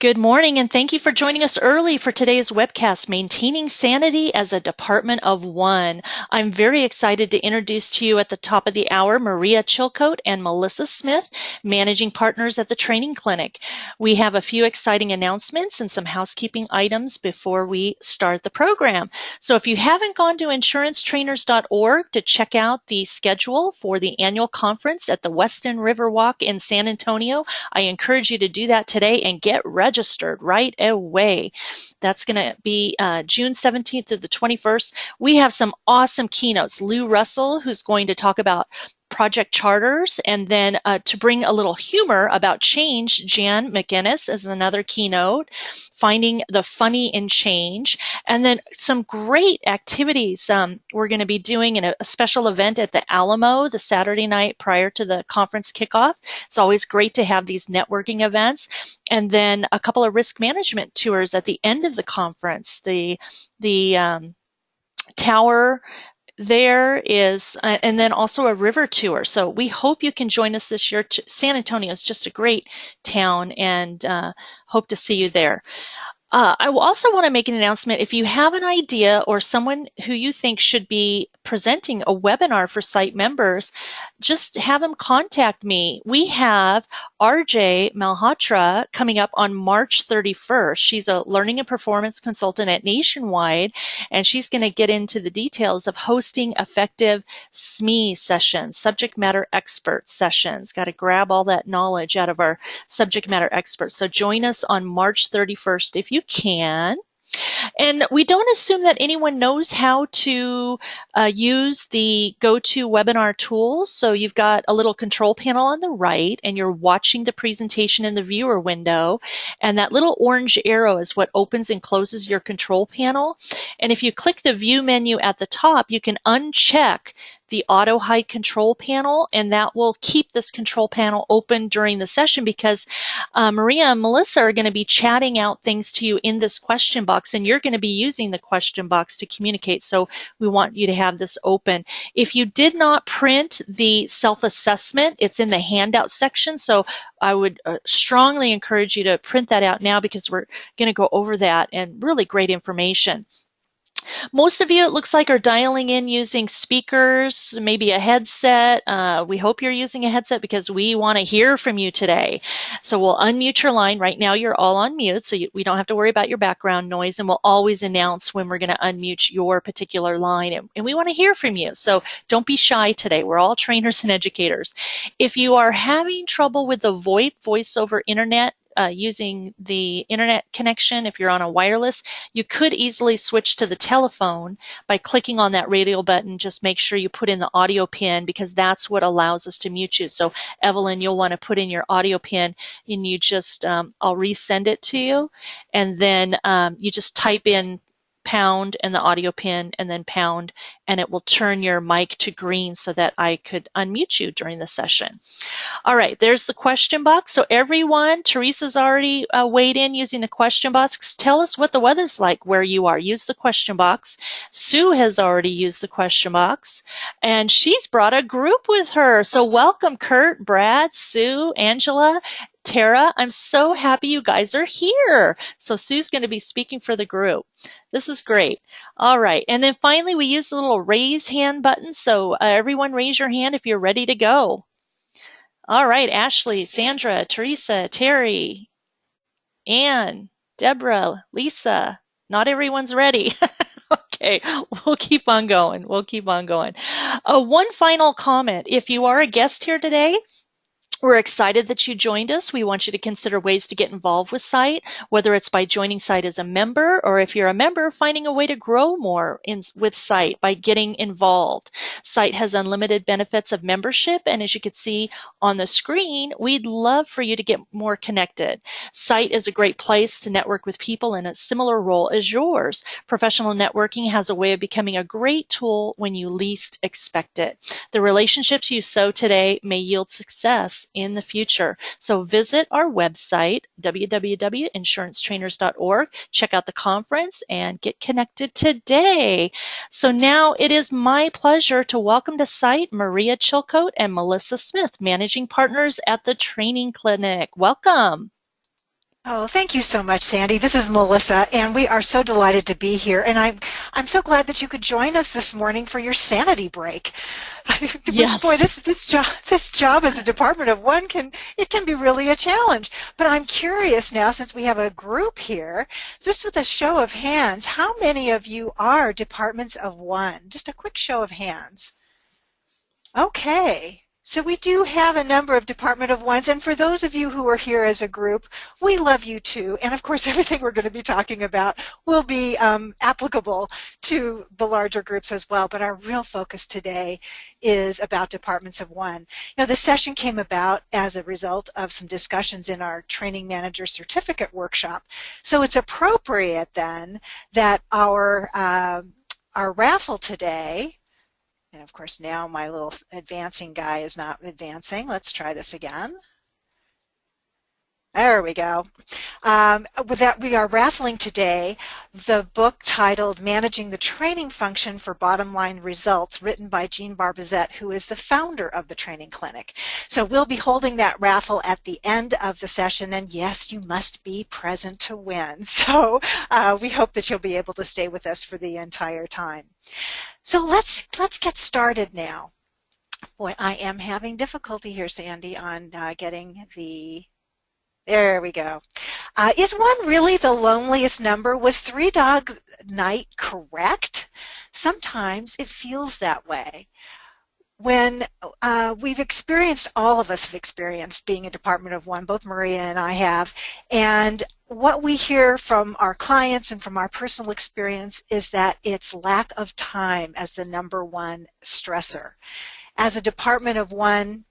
Good morning, and thank you for joining us early for today's webcast, Maintaining Sanity as a Department of One. I'm very excited to introduce to you at the top of the hour Maria Chilcote and Melissa Smith, Managing Partners at the Training Clinic. We have a few exciting announcements and some housekeeping items before we start the program. So if you haven't gone to insurancetrainers.org to check out the schedule for the annual conference at the Weston Riverwalk in San Antonio, I encourage you to do that today and get registered right away. That's going to be June 17th to the 21st. We have some awesome keynotes. Lou Russell, who's going to talk about project charters, and then to bring a little humor about change, Jan McGinnis is another keynote, finding the funny in change, and then some great activities we're going to be doing in a special event at the Alamo the Saturday night prior to the conference kickoff. It's always great to have these networking events, and then a couple of risk management tours at the end of the conference. The tower there is, and then also a river tour. So we hope you can join us this year. San Antonio is just a great town, and hope to see you there. I also want to make an announcement. If you have an idea or someone who you think should be presenting a webinar for site members, just have them contact me. We have RJ Malhotra coming up on March 31st. She's a learning and performance consultant at Nationwide, and she's going to get into the details of hosting effective SME sessions, subject matter expert sessions. Got to grab all that knowledge out of our subject matter experts. So join us on March 31st if you can. And we don't assume that anyone knows how to use the GoToWebinar tools. So you've got a little control panel on the right, and you're watching the presentation in the viewer window. And that little orange arrow is what opens and closes your control panel. And if you click the view menu at the top, you can uncheck the auto hide control panel, and that will keep this control panel open during the session, because Maria and Melissa are going to be chatting out things to you in this question box, and you're going to be using the question box to communicate. So we want you to have this open. If you did not print the self-assessment, it's in the handout section. So I would strongly encourage you to print that out now, because we're going to go over that, and really great information. Most of you, it looks like, are dialing in using speakers, maybe a headset. We hope you're using a headset, because we want to hear from you today. So we'll unmute your line. Right now, you're all on mute, so we don't have to worry about your background noise, and we'll always announce when we're going to unmute your particular line, and we want to hear from you. So don't be shy today. We're all trainers and educators. If you are having trouble with the VoIP, voice over internet, using the internet connection, if you're on a wireless, you could easily switch to the telephone by clicking on that radio button. Just make sure you put in the audio pin, because that's what allows us to mute you. So Evelyn, you'll want to put in your audio pin, and you just, I'll resend it to you, and then you just type in pound and the audio pin, and then pound, and it will turn your mic to green so that I could unmute you during the session. All right, there's the question box. So everyone, Teresa's already weighed in using the question box. Tell us what the weather's like where you are. Use the question box. Sue has already used the question box, and she's brought a group with her. So welcome, Kurt, Brad, Sue, Angela, Tara. I'm so happy you guys are here. So Sue's going to be speaking for the group. This is great. All right. And then finally, we use the little raise hand button. So everyone raise your hand if you're ready to go. All right. Ashley, Sandra, Teresa, Terry, Ann, Deborah, Lisa. Not everyone's ready. Okay, we'll keep on going. We'll keep on going. One final comment. If you are a guest here today, we're excited that you joined us. We want you to consider ways to get involved with SITE, whether it's by joining SITE as a member, or if you're a member, finding a way to grow more with SITE by getting involved. SITE has unlimited benefits of membership, and as you can see on the screen, we'd love for you to get more connected. SITE is a great place to network with people in a similar role as yours. Professional networking has a way of becoming a great tool when you least expect it. The relationships you sow today may yield success in the future. So visit our website, www.insurancetrainers.org. Check out the conference and get connected today. So now it is my pleasure to welcome to SITE Maria Chilcote and Melissa Smith, Managing Partners at the Training Clinic. Welcome. Oh, thank you so much, Sandy. This is Melissa, and we are so delighted to be here. And I'm so glad that you could join us this morning for your sanity break. Boy, Yes. this job as a department of one can be really a challenge. But I'm curious now, since we have a group here, just with a show of hands, how many of you are departments of one? Just a quick show of hands. Okay. So we do have a number of Department of Ones, and for those of you who are here as a group, we love you too. And of course, everything we're going to be talking about will be applicable to the larger groups as well. But our real focus today is about Departments of One. You know, this session came about as a result of some discussions in our Training Manager Certificate workshop. So it's appropriate then that our raffle today. And of course now my little advancing guy is not advancing. Let's try this again. There we go. With that, we are raffling today the book titled Managing the Training Function for Bottom Line Results, written by Jean Barbizet, who is the founder of the Training Clinic. So we'll be holding that raffle at the end of the session, and yes, you must be present to win. So we hope that you'll be able to stay with us for the entire time. So let's get started now. Boy, I am having difficulty here, Sandy, on getting the... There we go. Is one really the loneliest number? Was 3 dog night correct? Sometimes it feels that way. When we've experienced, all of us have experienced being a department of one, both Maria and I have, and what we hear from our clients and from our personal experience is that it's lack of time as the number one stressor. As a department of one,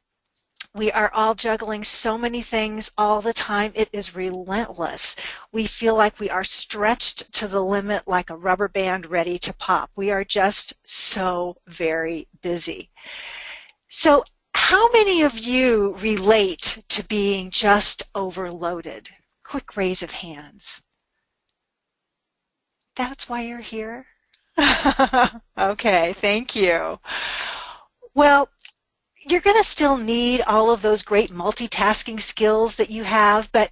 we are all juggling so many things all the time. It is relentless. We feel like we are stretched to the limit like a rubber band ready to pop. We are just so very busy. So how many of you relate to being just overloaded? Quick raise of hands. That's why you're here? Okay, thank you. Well, you're going to still need all of those great multitasking skills that you have, but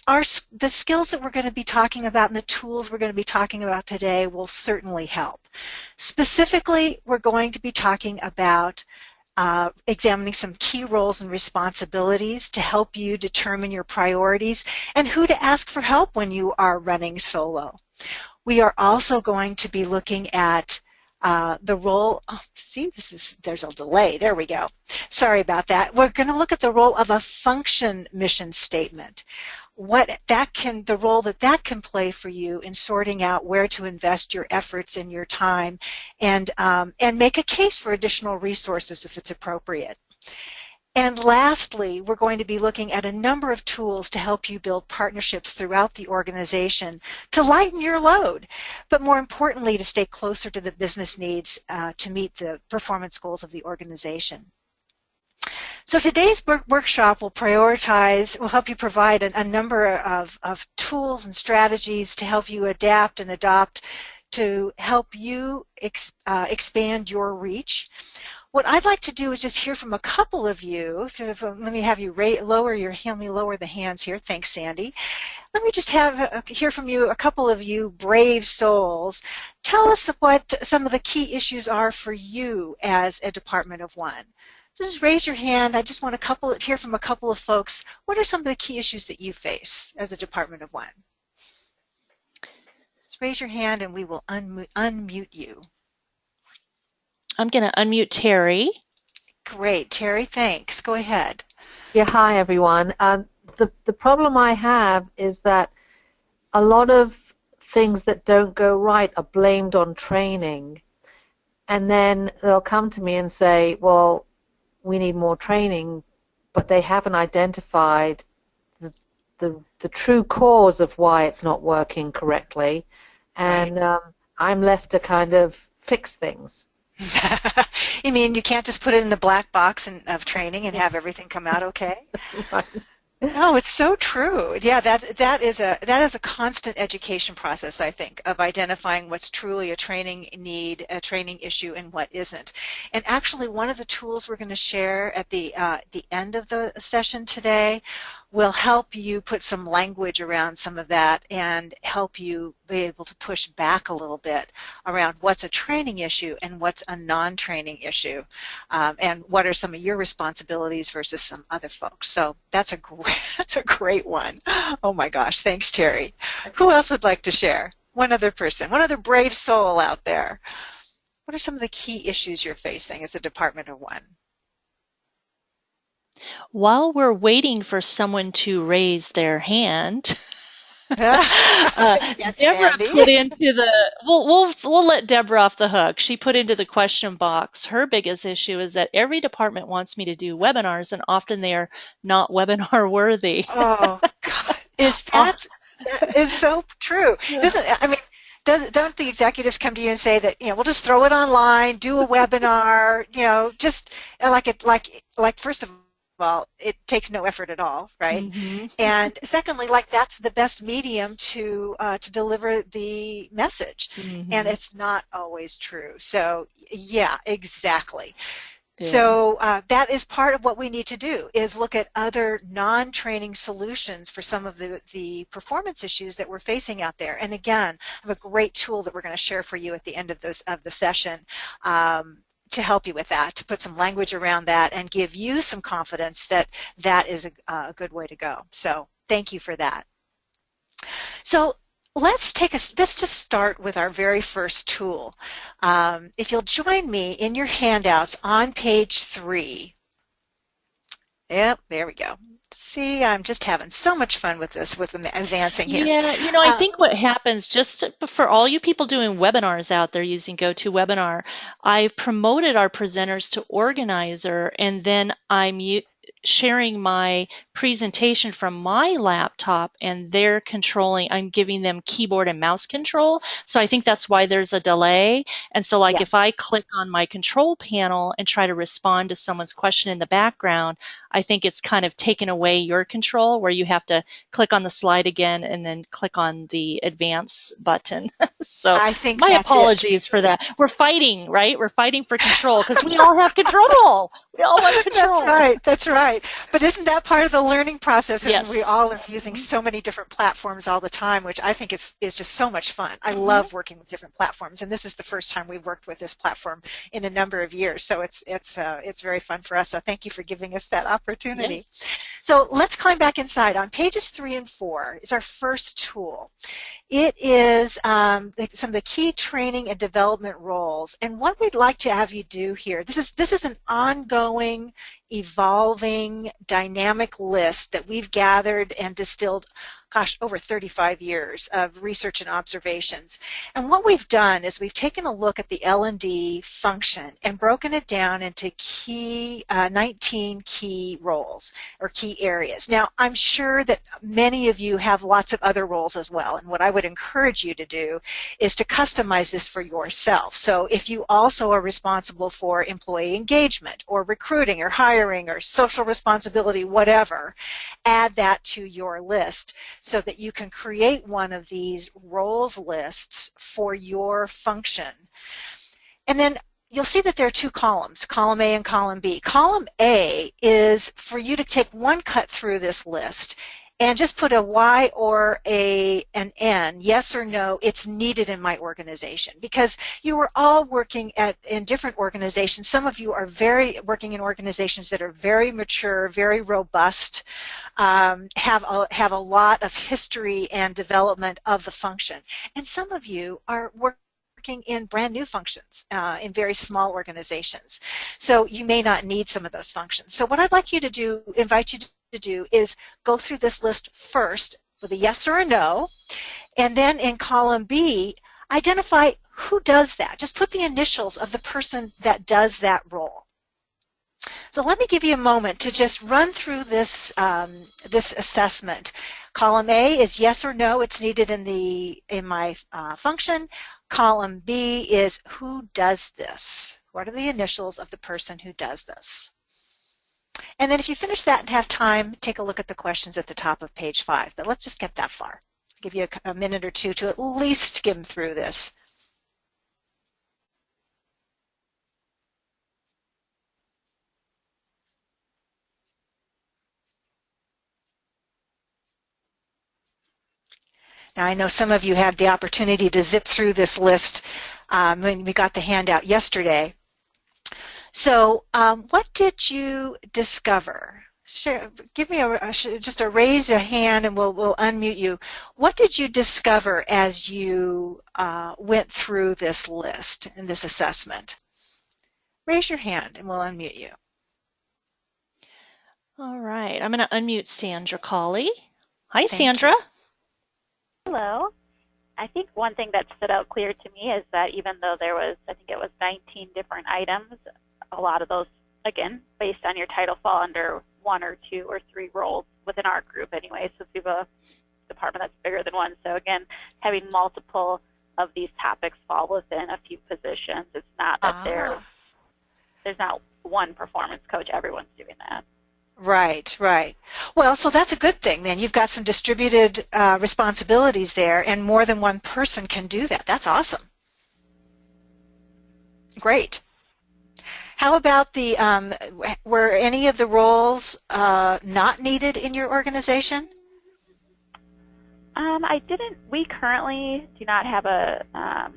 the skills that we're going to be talking about and the tools we're going to be talking about today will certainly help. Specifically, we're going to be talking about examining some key roles and responsibilities to help you determine your priorities and who to ask for help when you are running solo. We are also going to be looking at the role, there's a delay, there we go. Sorry about that. We're going to look at the role of a function mission statement. The role that can play for you in sorting out where to invest your efforts and your time, and make a case for additional resources if it's appropriate. And lastly, we're going to be looking at a number of tools to help you build partnerships throughout the organization to lighten your load, but more importantly, to stay closer to the business needs to meet the performance goals of the organization. So today's workshop will help you provide a number of tools and strategies to help you adapt and adopt to help you expand your reach. What I'd like to do is just hear from a couple of you. Let me have you lower the hands here. Thanks, Sandy. Let me just hear from you, a couple of you brave souls. Tell us what some of the key issues are for you as a department of one. So just raise your hand. I just want to hear from a couple of folks. What are some of the key issues that you face as a department of one? Just raise your hand and we will unmute you. I'm going to unmute Terry. Great. Terry, thanks. Go ahead. Yeah, hi, everyone. The problem I have is that a lot of things that don't go right are blamed on training. And then they'll come to me and say, well, we need more training, but they haven't identified the true cause of why it's not working correctly. And Right. I'm left to kind of fix things. You mean you can't just put it in the black box of training and have everything come out okay? Right. No, it's so true. Yeah, that is a constant education process, I think, of identifying what's truly a training need, a training issue, and what isn't. And actually, one of the tools we're going to share at the end of the session today will help you put some language around some of that and help you be able to push back a little bit around what's a training issue and what's a non-training issue, and what are some of your responsibilities versus some other folks. So that's that's a great one. Oh my gosh, thanks, Terry. Who else would like to share? One other person, one other brave soul out there. What are some of the key issues you're facing as a Department of One? While we're waiting for someone to raise their hand, Yes, Deborah Sandy. put into the we'll let Deborah off the hook. She put into the question box her biggest issue is that every department wants me to do webinars and often they are not webinar worthy. Oh God, that is so true? Don't the executives come to you and say that, we'll just throw it online, do a webinar, just like first of all, it takes no effort at all, right? Mm-hmm. And secondly, like that's the best medium to deliver the message, Mm-hmm. and it's not always true. So yeah, exactly. Yeah. So that is part of what we need to do, is look at other non-training solutions for some of the performance issues that we're facing out there. And again, I have a great tool that we're going to share for you at the end of the session to help you with that, to put some language around that and give you some confidence that that is a good way to go. So thank you for that. So let's just start with our very first tool. If you'll join me in your handouts on page 3. Yep, there we go. See, I'm just having so much fun with this, with advancing here. Yeah, I think what happens, for all you people doing webinars out there using GoToWebinar, I've promoted our presenters to organizer, and then I'm sharing my presentation from my laptop, and I'm giving them keyboard and mouse control. So I think that's why there's a delay. And so Yeah. if I click on my control panel and try to respond to someone's question in the background, I think it's kind of taken away your control, where you have to click on the slide again and then click on the advance button. So I think my that's it. apologies for that. We're fighting, right? We're fighting for control because we all have control. We all want control. That's right. But isn't that part of the learning process? And Yes. we all are using so many different platforms all the time, which I think is just so much fun. I love working with different platforms, and this is the first time we've worked with this platform in a number of years. So it's very fun for us. So thank you for giving us that opportunity. Yeah. So let's climb back inside. On pages 3 and 4 is our first tool. It is some of the key training and development roles. And what we'd like to have you do here, this is an ongoing, evolving, dynamic list that we've gathered and distilled, over 35 years of research and observations. And what we've done is we've taken a look at the L&D function and broken it down into 19 key roles or key areas. Now, I'm sure that many of you have lots of other roles as well, and what I would encourage you to do is to customize this for yourself. So if you also are responsible for employee engagement or recruiting or hiring or social responsibility, whatever, add that to your list so that you can create one of these roles lists for your function. And then you'll see that there are 2 columns, column A and column B. Column A is for you to take one cut through this list and just put a Y or an N, yes or no, it's needed in my organization. Because you are all working in different organizations. Some of you are working in organizations that are very mature, very robust, have a lot of history and development of the function. And some of you are working in brand new functions in very small organizations. So you may not need some of those functions. So what I'd like you to do, invite you to do, is go through this list first with a yes or a no, and then in column B, identify who does that. Just put the initials of the person that does that role. So let me give you a moment to just run through this this assessment. Column A is yes or no, it's needed in my function. Column B is who does this? What are the initials of the person who does this? And then if you finish that and have time, take a look at the questions at the top of page 5. But let's just get that far. I'll give you a minute or two to at least skim through this. Now, I know some of you had the opportunity to zip through this list when we got the handout yesterday. So what did you discover? Give me just a raise a hand and we'll unmute you. What did you discover as you went through this list and this assessment? Raise your hand and we'll unmute you. All right, I'm going to unmute Sandra Colley. Hi, Thank Sandra. you. Hello. I think one thing that stood out clear to me is that even though there was, I think it was 19 different items, a lot of those, again, based on your title, fall under 1 or 2 or 3 roles within our group anyway, since we have a department that's bigger than one. So again, having multiple of these topics fall within a few positions. It's not that there's not one performance coach. Everyone's doing that. Right, right. Well, so that's a good thing then. You've got some distributed responsibilities there, and more than one person can do that. That's awesome. Great. How about the, were any of the roles not needed in your organization? We currently do not have a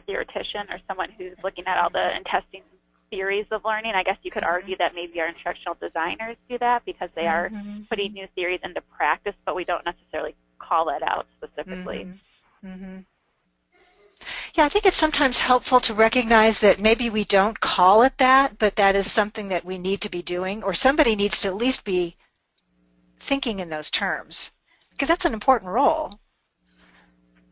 theoretician or someone who's looking at all the and testing theories of learning. I guess you could argue that maybe our instructional designers do that because they are putting new theories into practice, but we don't necessarily call that out specifically. Yeah, I think it's sometimes helpful to recognize that maybe we don't call it that, but that is something that we need to be doing, or somebody needs to at least be thinking in those terms, because that's an important role.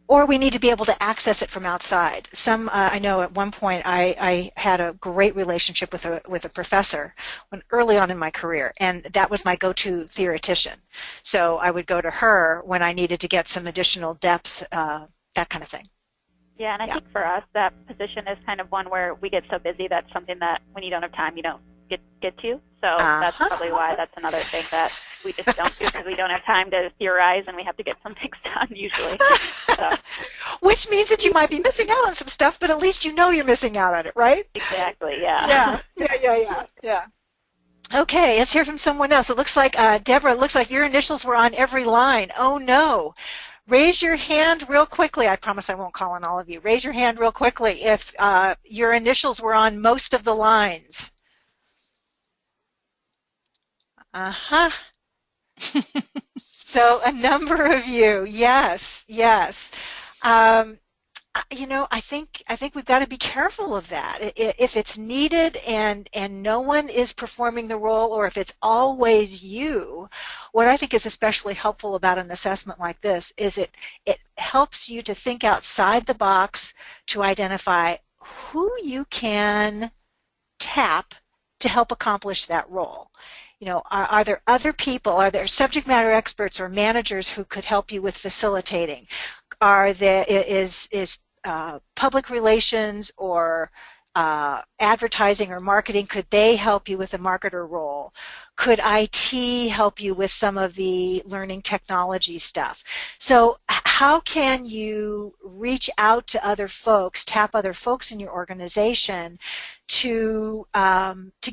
Or we need to be able to access it from outside. I know at one point I had a great relationship with a professor early on in my career, and that was my go-to theoretician. So I would go to her when I needed to get some additional depth, that kind of thing. Yeah, and I think for us that position is kind of one where we get so busy that's something that when you don't have time you don't get to. So that's probably why that's another thing that we just don't do, because we don't have time to theorize and we have to get some things done usually. So. Which means that you might be missing out on some stuff, but at least you know you're missing out on it, right? Exactly, yeah. Yeah. Okay, let's hear from someone else. It looks like, Deborah, it looks like your initials were on every line. Oh, no. Raise your hand real quickly. I promise I won't call on all of you. Raise your hand real quickly if your initials were on most of the lines. So a number of you, yes. You know, I think we've got to be careful of that. If it's needed and no one is performing the role, or if it's always you, what I think is especially helpful about an assessment like this is it helps you to think outside the box to identify who you can tap to help accomplish that role. You know, are there other people, are there subject matter experts or managers who could help you with facilitating? Is public relations or advertising or marketing, could they help you with a marketer role? Could IT help you with some of the learning technology stuff? So how can you reach out to other folks, tap other folks in your organization to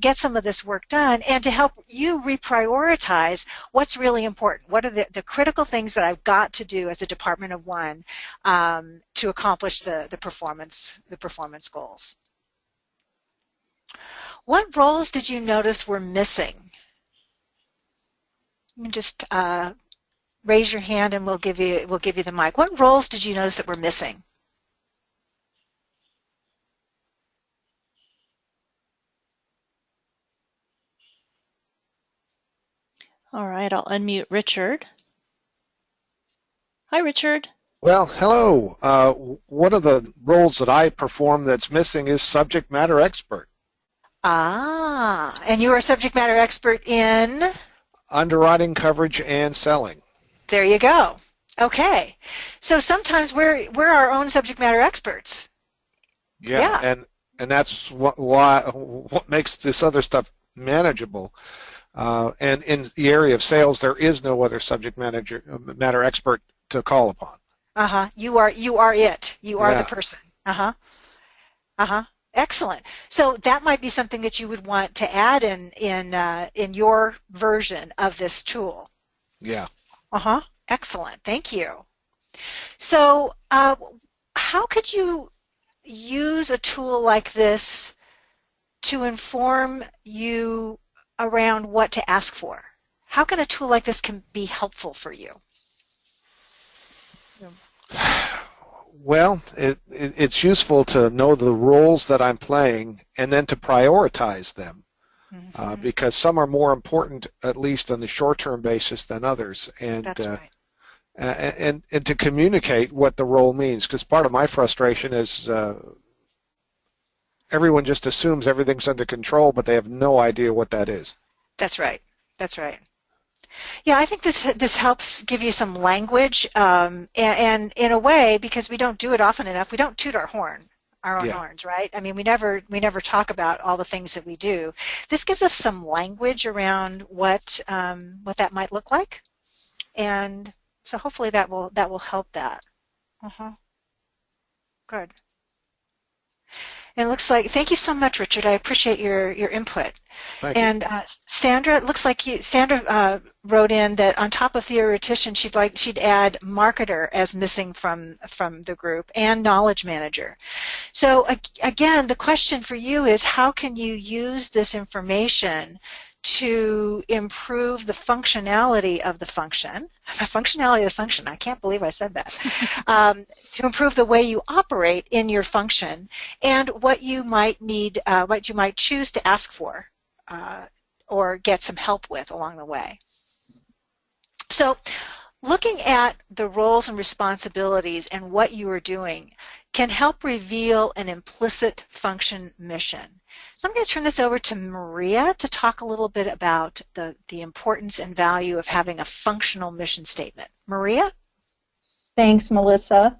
get some of this work done and to help you reprioritize what's really important? What are the critical things that I've got to do as a department of one to accomplish the performance goals? What roles did you notice were missing? You can just raise your hand and we'll give you the mic. What roles did you notice that were missing? All right, I'll unmute Richard. Hi, Richard. Well, hello. One of the roles that I perform that's missing is subject matter expert. And you are a subject matter expert in? Underwriting, coverage, and selling. There you go. Okay. So sometimes we're our own subject matter experts. Yeah. And that's what makes this other stuff manageable. And in the area of sales, there is no other subject matter expert to call upon. You are it. You are the person. Excellent. So that might be something that you would want to add in your version of this tool. Yeah. Excellent. Thank you. So how could you use a tool like this to inform you around what to ask for? How can a tool like this can be helpful for you? Well, it's useful to know the roles that I'm playing and then to prioritize them. Because some are more important, at least on the short-term basis, than others, and That's right. and to communicate what the role means. Because part of my frustration is everyone just assumes everything's under control, but they have no idea what that is. That's right. That's right. Yeah, I think this helps give you some language, and in a way, because we don't do it often enough, we don't toot our own horns, right? I mean, we never talk about all the things that we do. This gives us some language around what that might look like, and so hopefully that will help that. Good. And it looks like, thank you so much, Richard. I appreciate your input. Thank and you. Sandra, it looks like Sandra wrote in that on top of theoretician, she'd add marketer as missing from the group, and knowledge manager. So again, the question for you is, how can you use this information to improve the functionality of the function? I can't believe I said that. To improve the way you operate in your function, and what you might need, what you might choose to ask for or get some help with along the way. So looking at the roles and responsibilities and what you are doing can help reveal an implicit function mission. So I'm going to turn this over to Maria to talk a little bit about the importance and value of having a functional mission statement. Maria? Thanks, Melissa.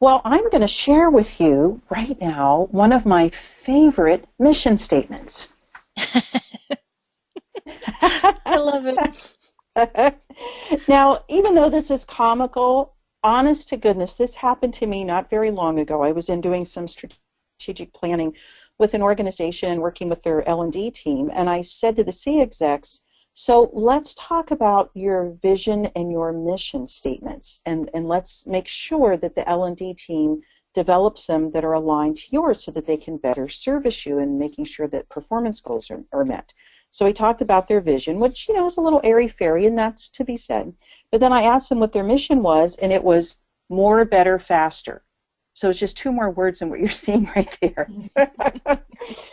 Well, I'm going to share with you right now one of my favorite mission statements. I love it. Now, even though this is comical, honest to goodness, this happened to me not very long ago. I was doing some strategic planning with an organization and working with their L&D team, and I said to the C execs, so let's talk about your vision and your mission statements, and let's make sure that the L&D team develops them that are aligned to yours so that they can better service you in making sure that performance goals are met. So we talked about their vision, which, you know, is a little airy-fairy, and that's to be said. But then I asked them what their mission was, and it was more, better, faster. So it's just two more words than what you're seeing right there.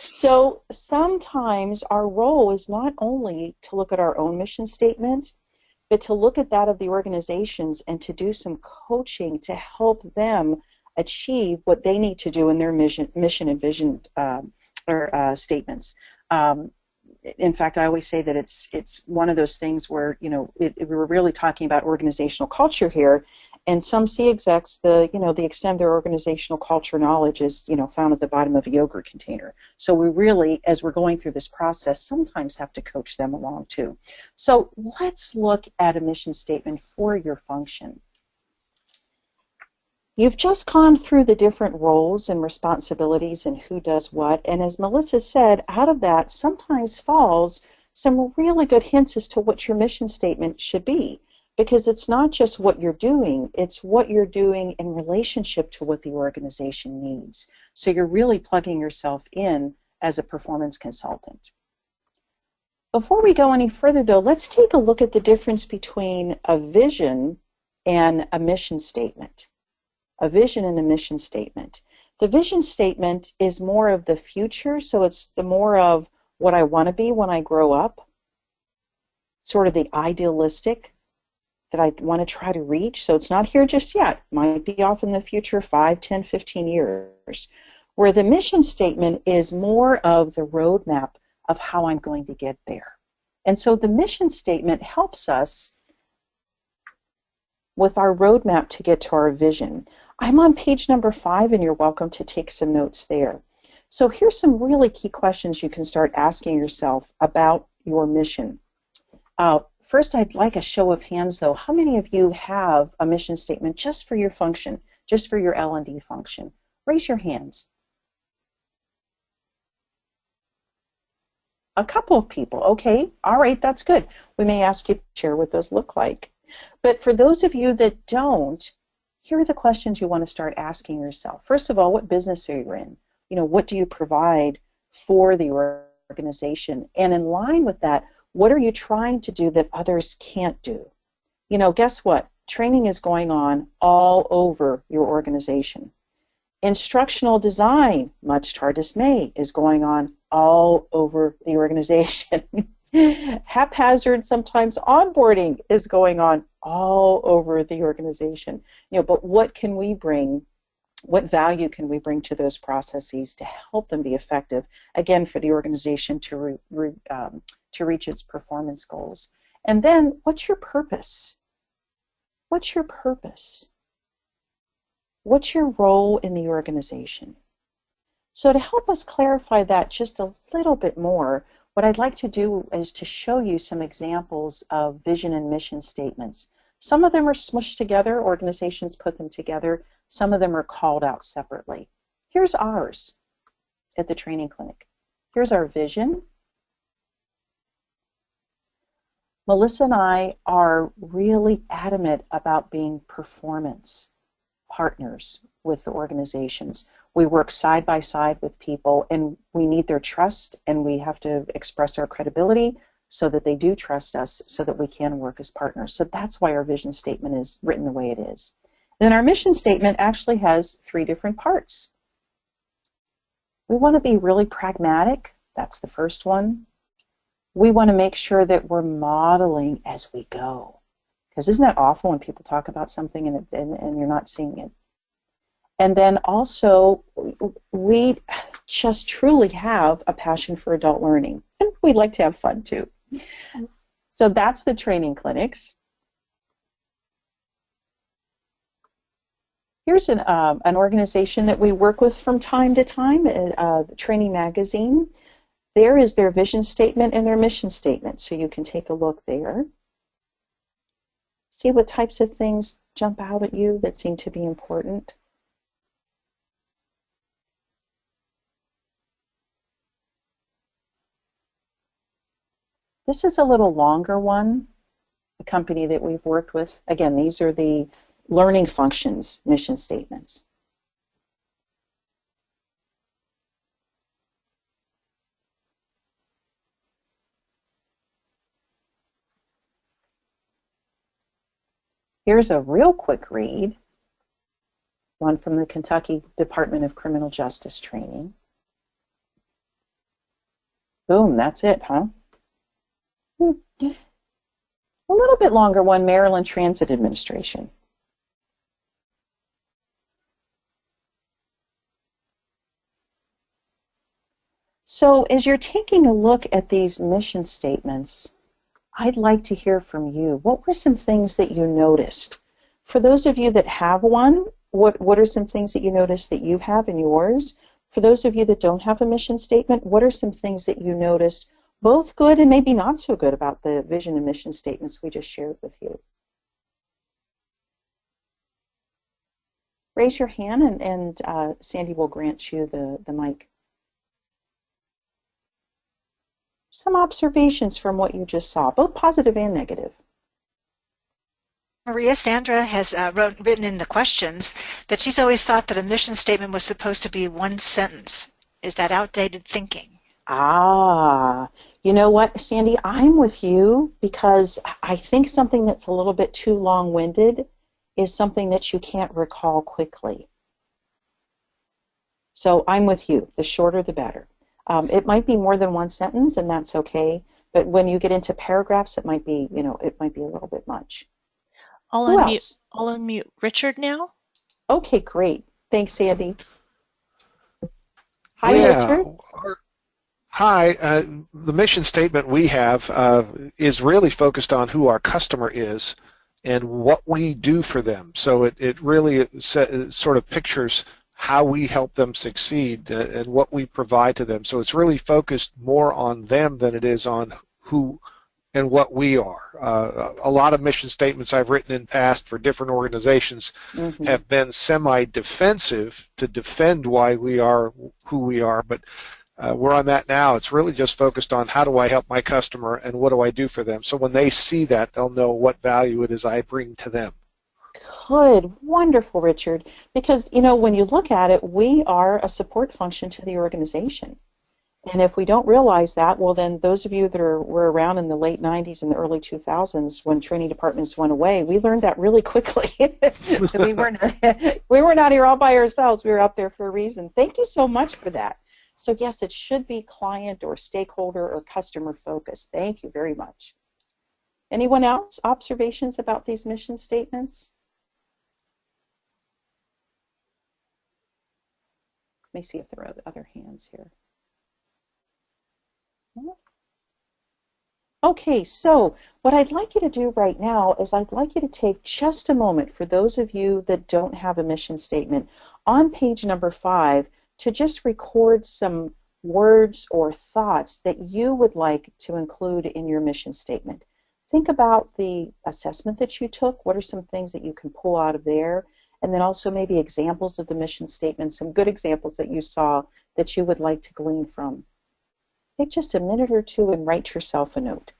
So sometimes our role is not only to look at our own mission statement, but to look at that of the organizations and to do some coaching to help them achieve what they need to do in their mission and vision statements. In fact, I always say that it's one of those things where, you know, we're really talking about organizational culture here, and some C execs, the extent of their organizational culture knowledge is, you know, found at the bottom of a yogurt container. So we really, as we're going through this process, sometimes have to coach them along too. So let's look at a mission statement for your function. You've just gone through the different roles and responsibilities and who does what, and as Melissa said, out of that sometimes falls some really good hints as to what your mission statement should be, because it's not just what you're doing, it's what you're doing in relationship to what the organization needs. So you're really plugging yourself in as a performance consultant. Before we go any further, though, let's take a look at the difference between a vision and a mission statement. A vision and a mission statement. The vision statement is more of the future, so it's the more of what I want to be when I grow up, sort of the idealistic that I want to try to reach. So it's not here just yet. Might be off in the future, 5, 10, 15 years. Where the mission statement is more of the roadmap of how I'm going to get there. And so the mission statement helps us with our roadmap to get to our vision. I'm on page number 5, and you're welcome to take some notes there. So here's some really key questions you can start asking yourself about your mission. First, I'd like a show of hands, though. How many of you have a mission statement just for your function, just for your L&D function? Raise your hands. A couple of people. Okay, all right, that's good. We may ask you to share what those look like. But for those of you that don't, here are the questions you want to start asking yourself. First of all, what business are you in? What do you provide for the organization? And in line with that, what are you trying to do that others can't do? Guess what? Training is going on all over your organization. Instructional design, much to our dismay, is going on all over the organization. Haphazard, sometimes onboarding is going on all over the organization. But what can we bring? What value can we bring to those processes to help them be effective, again, for the organization to reach its performance goals? And then, what's your purpose? What's your purpose? What's your role in the organization? So to help us clarify that just a little bit more, what I'd like to do is to show you some examples of vision and mission statements. Some of them are smushed together, organizations put them together. Some of them are called out separately. Here's ours at the training clinic. Here's our vision. Melissa and I are really adamant about being performance partners with the organizations. We work side by side with people, and we need their trust, and we have to express our credibility so that they do trust us so that we can work as partners. So that's why our vision statement is written the way it is. Then our mission statement actually has 3 different parts. We want to be really pragmatic. That's the first one. We want to make sure that we're modeling as we go. Because isn't that awful when people talk about something and you're not seeing it? And then also, we just truly have a passion for adult learning. And we'd like to have fun too. So that's the training clinics. Here's an organization that we work with from time to time, Training Magazine. There is their vision statement and their mission statement, so you can take a look there. See what types of things jump out at you that seem to be important. This is a little longer one, a company that we've worked with. Again, these are the learning functions mission statements. Here's a real quick read, one from the Kentucky Department of Criminal Justice Training. Boom, that's it, huh? A little bit longer one, Maryland Transit Administration. So as you're taking a look at these mission statements, I'd like to hear from you. What were some things that you noticed? For those of you that have one, what are some things that you noticed that you have in yours? For those of you that don't have a mission statement, what are some things that you noticed, both good and maybe not so good, about the vision and mission statements we just shared with you? Raise your hand and Sandy will grant you the mic. Some observations from what you just saw, both positive and negative. Maria Sandra has written in the questions that she's always thought that a mission statement was supposed to be one sentence. Is that outdated thinking? You know what, Sandy, I'm with you, because I think something that's a little bit too long-winded is something that you can't recall quickly. So I'm with you. The shorter, the better. It might be more than one sentence, and that's okay. But when you get into paragraphs, it might be, it might be a little bit much. I'll unmute Richard now. Okay, great. Thanks, Sandy. Hi, Richard. Hi. The mission statement we have is really focused on who our customer is and what we do for them. So it really sort of pictures how we help them succeed and what we provide to them. So it's really focused more on them than it is on who and what we are. A lot of mission statements I've written in past for different organizations have been semi-defensive to defend why we are who we are, but where I'm at now, it's really just focused on how do I help my customer and what do I do for them. So when they see that, they'll know what value it is I bring to them. Good, wonderful, Richard. Because, when you look at it, we are a support function to the organization. And if we don't realize that, well, then those of you that were around in the late 90s and the early 2000s when training departments went away, we learned that really quickly. We were not here all by ourselves. We were out there for a reason. Thank you so much for that. So yes, it should be client or stakeholder or customer focused. Thank you very much. Anyone else? Observations about these mission statements? Let me see if there are other hands here. Okay, so what I'd like you to do right now is I'd like you to take just a moment for those of you that don't have a mission statement on page number 5 to just record some words or thoughts that you would like to include in your mission statement. Think about the assessment that you took. What are some things that you can pull out of there? And then also maybe examples of the mission statement, some good examples that you saw that you would like to glean from. Take just a minute or two and write yourself a note.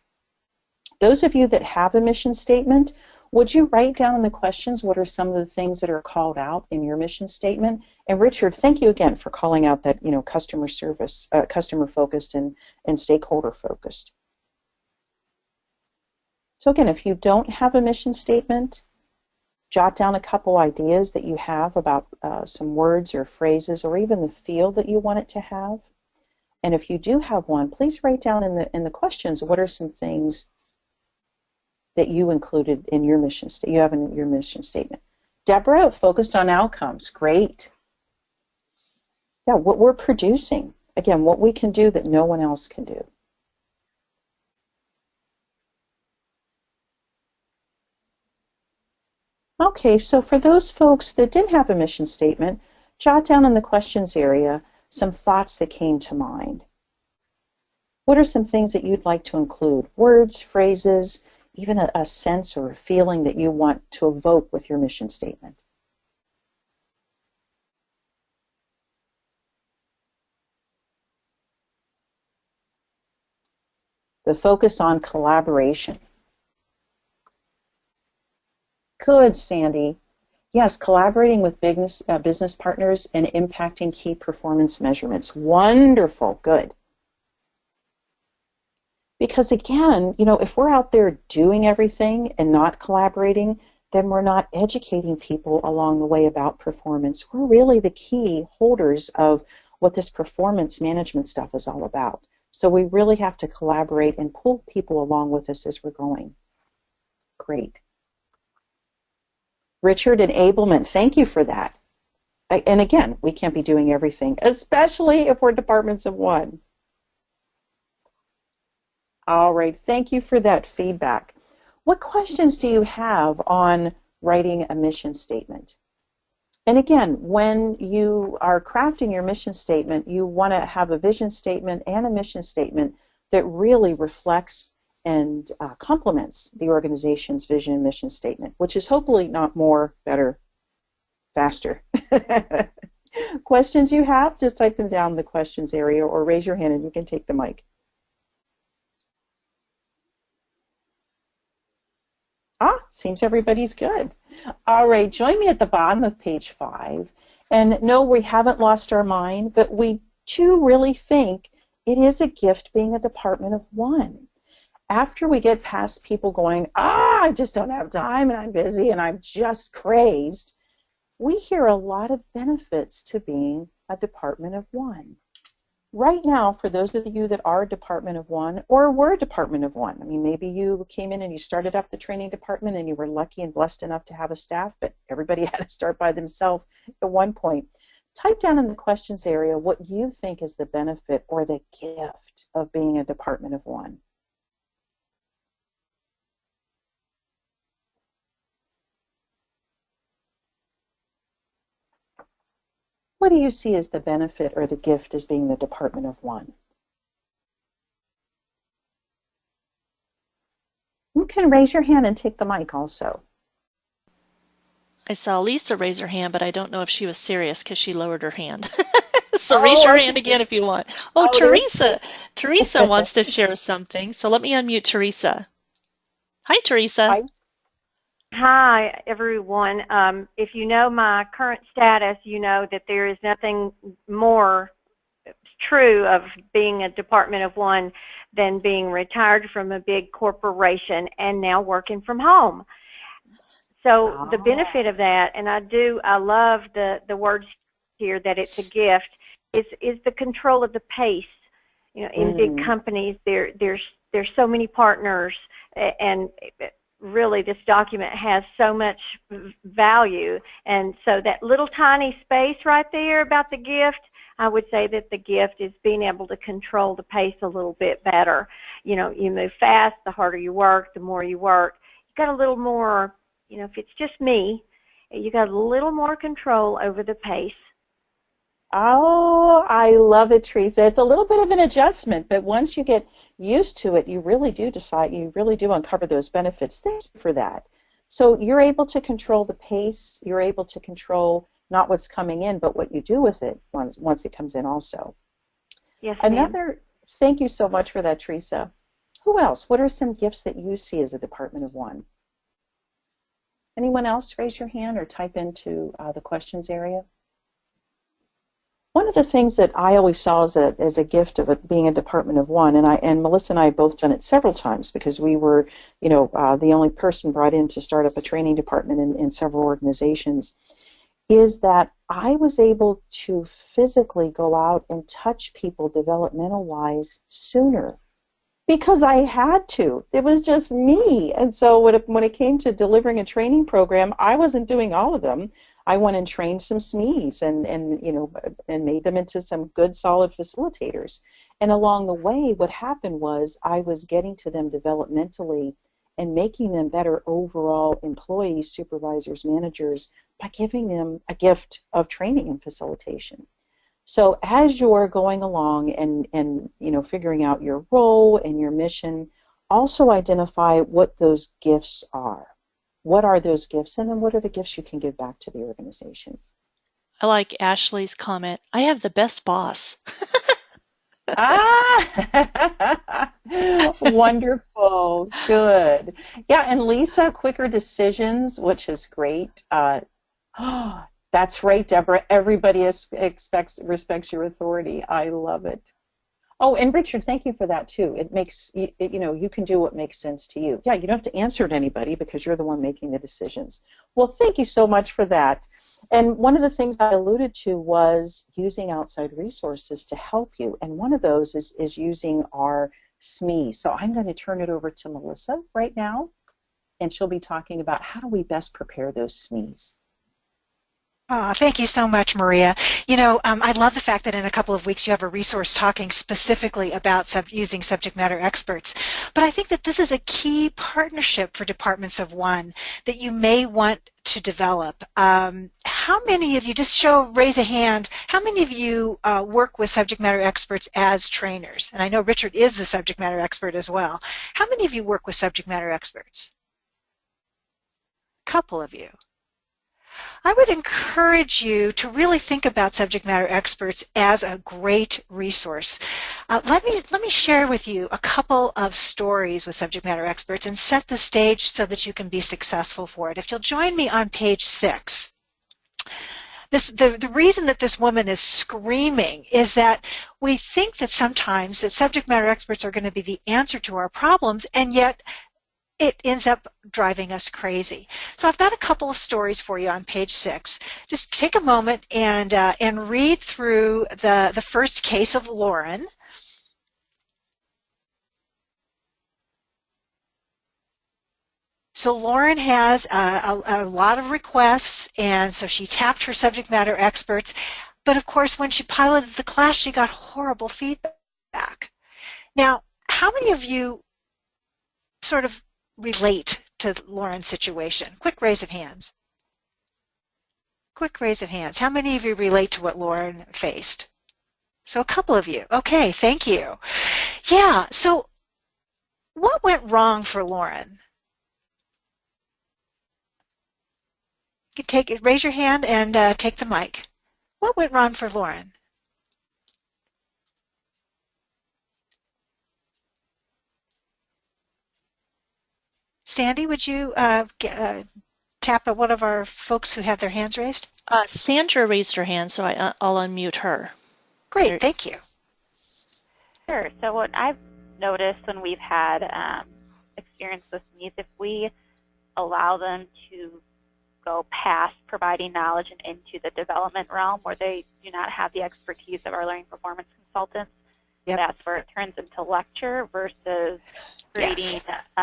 Those of you that have a mission statement, would you write down in the questions what are some of the things that are called out in your mission statement? And Richard, thank you again for calling out that customer service, customer focused and stakeholder focused. So again, if you don't have a mission statement, jot down a couple ideas that you have about some words or phrases or even the feel that you want it to have. And if you do have one, please write down in the questions what are some things that you included in your mission statement. You have in your mission statement. Deborah, focused on outcomes. Great. Yeah, what we're producing. Again, what we can do that no one else can do. Okay, so for those folks that didn't have a mission statement, jot down in the questions area some thoughts that came to mind. What are some things that you'd like to include? Words, phrases, even a sense or a feeling that you want to evoke with your mission statement. The focus on collaboration. Good, Sandy. Yes, collaborating with business partners and impacting key performance measurements. Wonderful, good. Because again, if we're out there doing everything and not collaborating, then we're not educating people along the way about performance. We're really the key holders of what this performance management stuff is all about. So we really have to collaborate and pull people along with us as we're going. Great. Richard, enablement, thank you for that. And again, we can't be doing everything, especially if we're departments of one. All right, thank you for that feedback. What questions do you have on writing a mission statement? And again, when you are crafting your mission statement, you want to have a vision statement and a mission statement that really reflects and complements the organization's vision and mission statement, which is hopefully not more, better, faster. Questions you have, just type them down in the questions area or raise your hand and you can take the mic. Seems everybody's good. All right, join me at the bottom of page 5. And no, we haven't lost our mind, but we too really think it is a gift being a department of one. After we get past people going, I just don't have time and I'm busy and I'm just crazed, we hear a lot of benefits to being a department of one. Right now, for those of you that are a department of one or were a department of one, I mean, maybe you came in and you started up the training department and you were lucky and blessed enough to have a staff, but everybody had to start by themselves at one point. Type down in the questions area what you think is the benefit or the gift of being a department of one. What do you see as the benefit or the gift as being the department of one? You can raise your hand and take the mic also. I saw Lisa raise her hand, but I don't know if she was serious because she lowered her hand. So raise your hand again if you want. Oh, Teresa. Teresa wants to share something. So let me unmute Teresa. Hi, Teresa. Hi. Hi, everyone. If you know my current status, you know that there is nothing more true of being a department of one than being retired from a big corporation and now working from home. So the benefit of that, and I love the words here that it's a gift, is the control of the pace. You know, in big companies, there's so many partners, and really this document has so much value. And so that little tiny space right there about the gift, I would say that the gift is being able to control the pace a little bit better. You know, you move fast, the harder you work, the more you work. You got a little more, you know, if it's just me, you got a little more control over the pace. Oh, I love it, Teresa. It's a little bit of an adjustment, but once you get used to it, you really do uncover those benefits. Thank you for that. So you're able to control the pace, you're able to control not what's coming in, but what you do with it once it comes in also. Yes, ma'am. Thank you so much for that, Teresa. Who else? What are some gifts that you see as a Department of One? Anyone else raise your hand or type into the questions area? One of the things that I always saw as a gift of being a Department of One, and Melissa and I have both done it several times because we were, the only person brought in to start up a training department in several organizations, is that I was able to physically go out and touch people developmental-wise sooner because I had to. It was just me. And so when it came to delivering a training program, I wasn't doing all of them. I went and trained some SMEs and made them into some good, solid facilitators. And along the way, what happened was I was getting to them developmentally and making them better overall employees, supervisors, managers by giving them a gift of training and facilitation. So as you're going along and figuring out your role and your mission, also identify what those gifts are. What are those gifts, and then what are the gifts you can give back to the organization? I like Ashley's comment. I have the best boss. Wonderful. Good. Yeah, and Lisa, quicker decisions, which is great. That's right, Deborah. Everybody respects your authority. I love it. Oh, and Richard, thank you for that too. It makes you can do what makes sense to you. Yeah, you don't have to answer to anybody because you're the one making the decisions. Well, thank you so much for that. And one of the things I alluded to was using outside resources to help you. And one of those is using our SME. So I'm going to turn it over to Melissa right now, and she'll be talking about how do we best prepare those SMEs. Oh, thank you so much, Maria. I love the fact that in a couple of weeks you have a resource talking specifically about using subject matter experts. But I think that this is a key partnership for departments of one that you may want to develop. How many of you, raise a hand, how many of you work with subject matter experts as trainers? And I know Richard is the subject matter expert as well. How many of you work with subject matter experts? A couple of you. I would encourage you to really think about subject matter experts as a great resource. Let me share with you a couple of stories with subject matter experts and set the stage so that you can be successful for it. If you'll join me on page 6. The reason that this woman is screaming is that we think that sometimes that subject matter experts are going to be the answer to our problems, and yet it ends up driving us crazy. So I've got a couple of stories for you on page 6. Just take a moment and read through the first case of Lauren. So Lauren has a lot of requests, and so she tapped her subject matter experts. But of course, when she piloted the class, she got horrible feedback. Now, how many of you sort of relate to Lauren's situation? Quick raise of hands. Quick raise of hands. How many of you relate to what Lauren faced? So a couple of you. Okay, thank you. Yeah, so what went wrong for Lauren? You can raise your hand and take the mic. What went wrong for Lauren? Sandy, would you tap at one of our folks who have their hands raised? Sandra raised her hand, so I'll unmute her. Great, thank you. Sure. So what I've noticed when we've had experience with needs, if we allow them to go past providing knowledge and into the development realm where they do not have the expertise of our learning performance consultants, that's where it turns into lecture versus creating,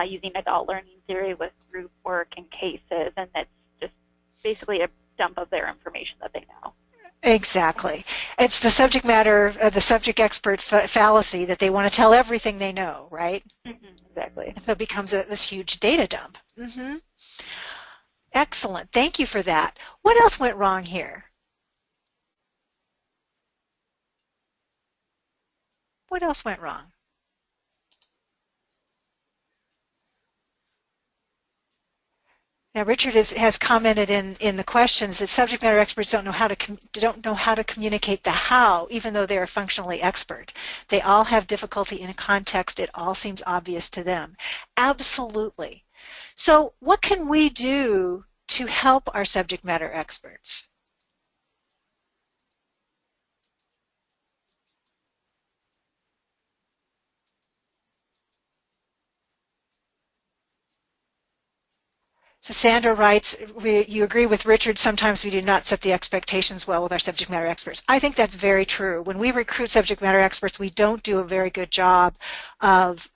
using adult learning theory with group work and cases, and that's just basically a dump of their information that they know. Exactly. It's the subject matter, the subject expert fallacy that they want to tell everything they know, right? Exactly. And so it becomes this huge data dump. Excellent. Thank you for that. What else went wrong here? What else went wrong? Now, Richard has commented in the questions that subject matter experts don't know how to communicate the how, even though they are functionally expert. They all have difficulty in a context. It all seems obvious to them. Absolutely. So, what can we do to help our subject matter experts? So Sandra writes, you agree with Richard, sometimes we do not set the expectations well with our subject matter experts. I think that's very true. When we recruit subject matter experts, we don't do a very good job of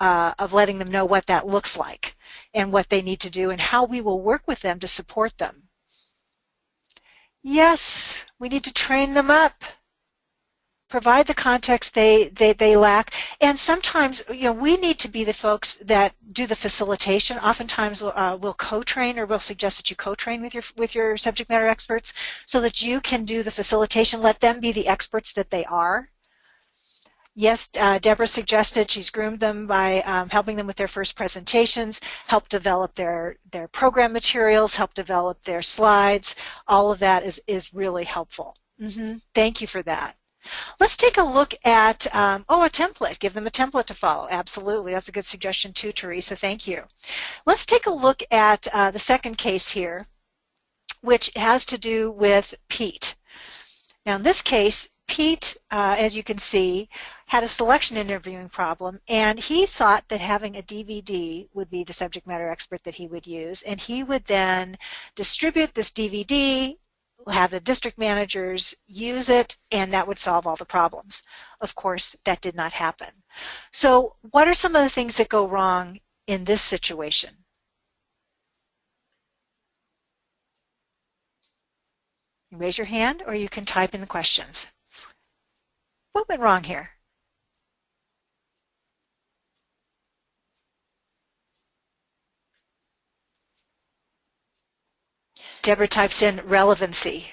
letting them know what that looks like and what they need to do and how we will work with them to support them. Yes, we need to train them up. Provide the context they lack, and sometimes we need to be the folks that do the facilitation. Oftentimes we'll co-train, or we'll suggest that you co-train with your subject matter experts so that you can do the facilitation. Let them be the experts that they are. Yes, Deborah suggested she's groomed them by helping them with their first presentations, help develop their program materials, help develop their slides. All of that is really helpful. Thank you for that. Let's take a look at, a template. Give them a template to follow. Absolutely. That's a good suggestion too, Teresa. Thank you. Let's take a look at the second case here, which has to do with Pete. Now, in this case, Pete, as you can see, had a selection interviewing problem, and he thought that having a DVD would be the subject matter expert that he would use, and he would then distribute this DVD, have the district managers use it, and that would solve all the problems. Of course, that did not happen. So what are some of the things that go wrong in this situation? You raise your hand, or you can type in the questions. What went wrong here? Deborah types in relevancy.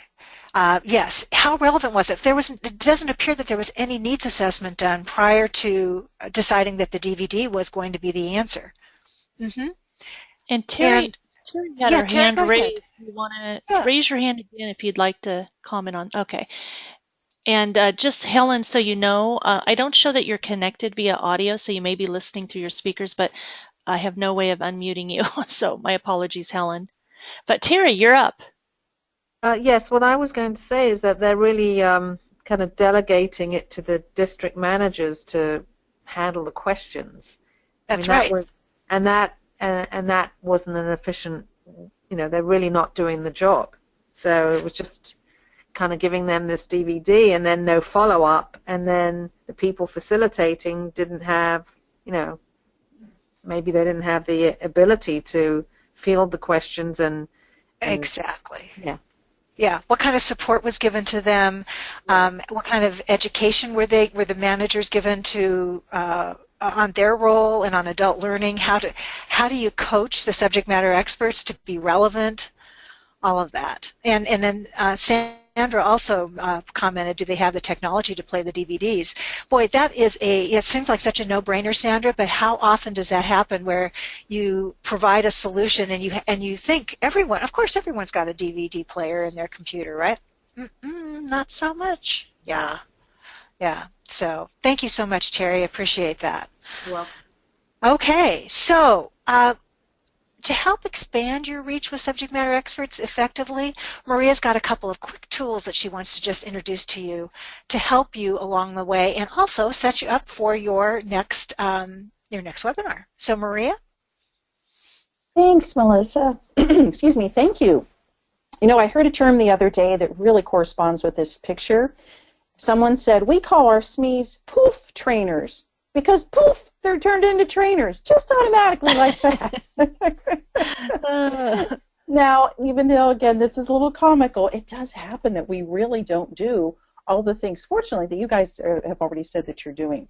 Yes, how relevant was it? It doesn't appear that there was any needs assessment done prior to deciding that the DVD was going to be the answer. And Terry had her hand raised. You want to raise your hand again if you'd like to comment on. Okay. And just Helen, so you know, I don't show that you're connected via audio, so you may be listening through your speakers, but I have no way of unmuting you. So my apologies, Helen. But Terry, you're up. Yes, what I was going to say is that they're really kind of delegating it to the district managers to handle the questions. That's right. And that wasn't an efficient, they're really not doing the job. So it was just kind of giving them this DVD and then no follow-up, and then the people facilitating didn't have, maybe they didn't have the ability to field the questions and exactly. Yeah. What kind of support was given to them? What kind of education were the managers given to on their role and on adult learning? How do you coach the subject matter experts to be relevant? All of that. And then Sandra also commented, do they have the technology to play the DVDs? Boy, it seems like such a no-brainer, Sandra, but how often does that happen where you provide a solution and you think of course everyone's got a DVD player in their computer, right? Not so much. Yeah. So thank you so much, Terry. I appreciate that. You're welcome. Okay, so to help expand your reach with subject matter experts effectively, Maria's got a couple of quick tools that she wants to just introduce to you to help you along the way and also set you up for your next webinar. So Maria? Thanks, Melissa. Excuse me, thank you. You know, I heard a term the other day that really corresponds with this picture. Someone said, we call our SMEs poof trainers because poof, they're turned into trainers just automatically like that. Now, even though, again, this is a little comical, it does happen that we really don't do all the things, fortunately, that you guys have already said that you're doing.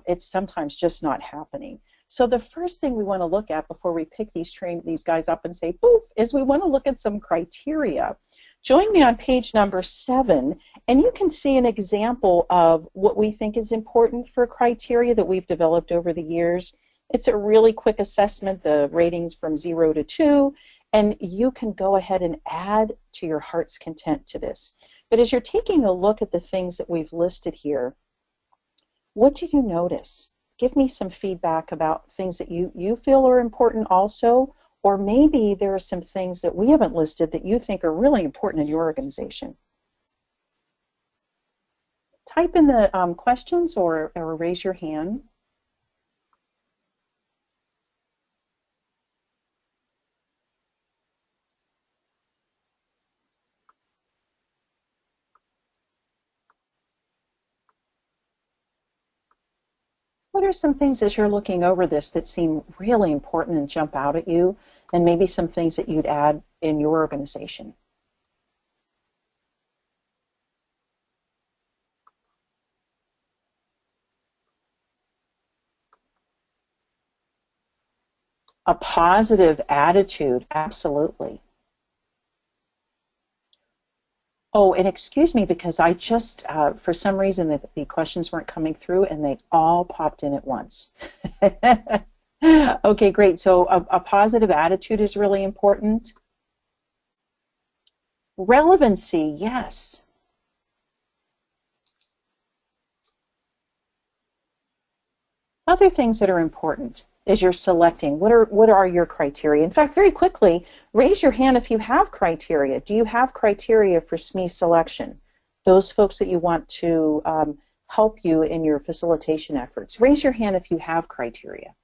It's sometimes just not happening. So the first thing we want to look at before we pick these guys up and say poof is we want to look at some criteria. Join me on page number 7, and you can see an example of what we think is important for criteria that we've developed over the years. It's a really quick assessment, the ratings from 0 to 2, and you can go ahead and add to your heart's content to this. But as you're taking a look at the things that we've listed here, what do you notice? Give me some feedback about things that you feel are important also, or maybe there are some things that we haven't listed that you think are really important in your organization. Type in the questions or raise your hand. What are some things as you're looking over this that seem really important and jump out at you, and maybe some things that you'd add in your organization? A positive attitude, absolutely. Oh, and excuse me, because I just, for some reason, the questions weren't coming through, and they all popped in at once. Okay, great. So a positive attitude is really important. Relevancy, yes. Other things that are important as you're selecting, what are your criteria? In fact, very quickly, raise your hand if you have criteria. Do you have criteria for SME selection? Those folks that you want to help you in your facilitation efforts. Raise your hand if you have criteria.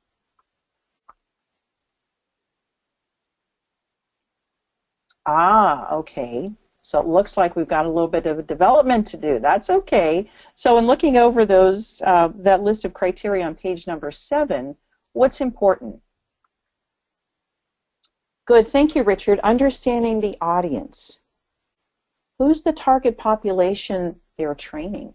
Ah, okay. So it looks like we've got a little bit of a development to do. That's okay. So in looking over those, that list of criteria on page number 7, what's important? Good, thank you, Richard. Understanding the audience. Who's the target population they're training?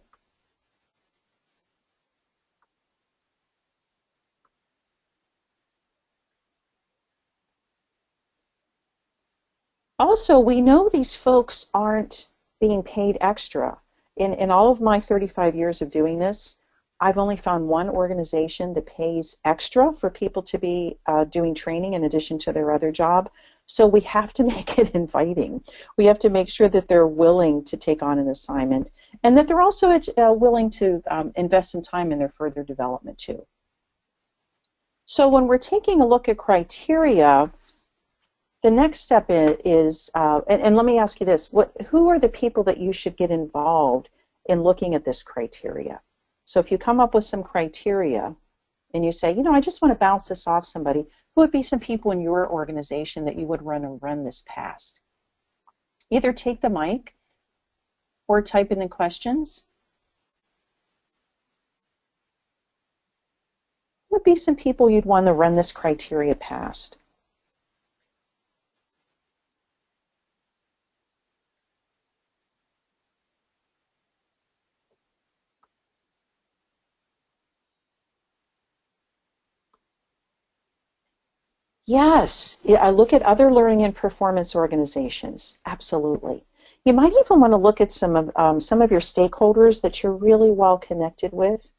Also, we know these folks aren't being paid extra. In all of my 35 years of doing this, I've only found one organization that pays extra for people to be doing training in addition to their other job. So we have to make it inviting. We have to make sure that they're willing to take on an assignment and that they're also willing to invest some time in their further development too. So when we're taking a look at criteria, the next step is, and let me ask you this, who are the people that you should get involved in looking at this criteria? So if you come up with some criteria and you say, you know, I just want to bounce this off somebody, who would be some people in your organization that you would run this past? Either take the mic or type in the questions. Who would be some people you'd want to run this criteria past? Yes, I look at other learning and performance organizations. Absolutely. You might even want to look at some of your stakeholders that you're really well connected with.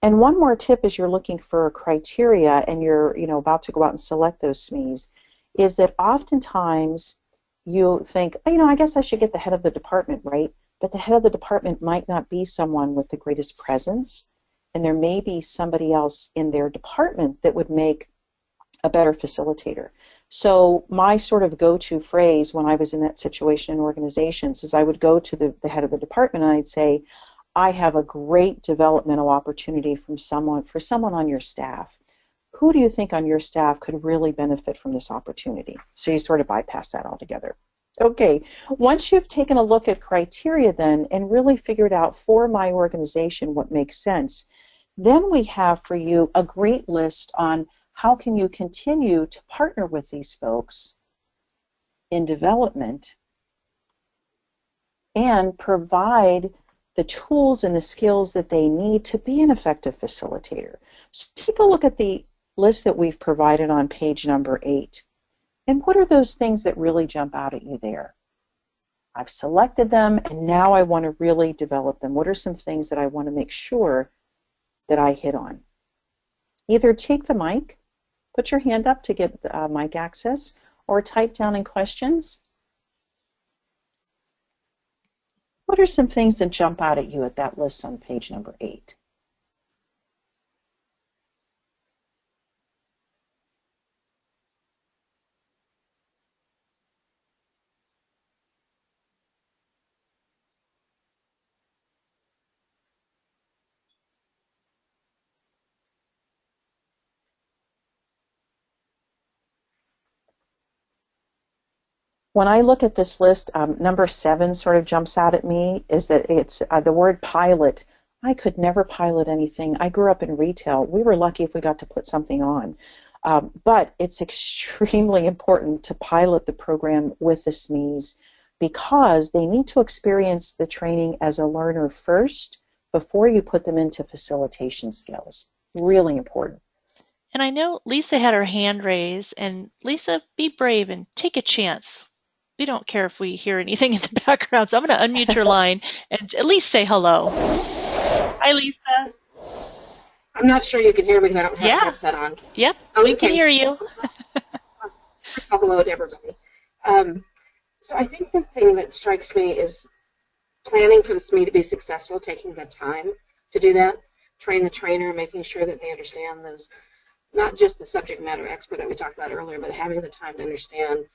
And one more tip as you're looking for criteria and you're about to go out and select those SMEs is that oftentimes you think, oh, I guess I should get the head of the department, right? But the head of the department might not be someone with the greatest presence, and there may be somebody else in their department that would make a better facilitator. So my sort of go-to phrase when I was in that situation in organizations is I would go to the head of the department and I'd say, I have a great developmental opportunity for someone on your staff. Who do you think on your staff could really benefit from this opportunity? So you sort of bypass that altogether. Okay, once you've taken a look at criteria then and really figured out for my organization what makes sense, then we have for you a great list on how can you continue to partner with these folks in development and provide the tools and the skills that they need to be an effective facilitator. So take a look at the list that we've provided on page number 8. And what are those things that really jump out at you there? I've selected them, and now I want to really develop them. What are some things that I want to make sure that I hit on? Either take the mic, put your hand up to get mic access, or type down in questions. What are some things that jump out at you at that list on page number 8? When I look at this list, number 7 sort of jumps out at me, is that it's the word pilot. I could never pilot anything. I grew up in retail. We were lucky if we got to put something on. But it's extremely important to pilot the program with the SMEs because they need to experience the training as a learner first before you put them into facilitation skills. Really important. And I know Lisa had her hand raised, and Lisa, be brave and take a chance. We don't care if we hear anything in the background, so I'm going to unmute your line and at least say hello. Hi, Lisa. I'm not sure you can hear me because I don't have a headset on. Yep, we can hear you. First of all, hello to everybody. So I think the thing that strikes me is planning for the SME to be successful, taking the time to do that, train the trainer, making sure that they understand those, not just the subject matter expert that we talked about earlier, but having the time to understand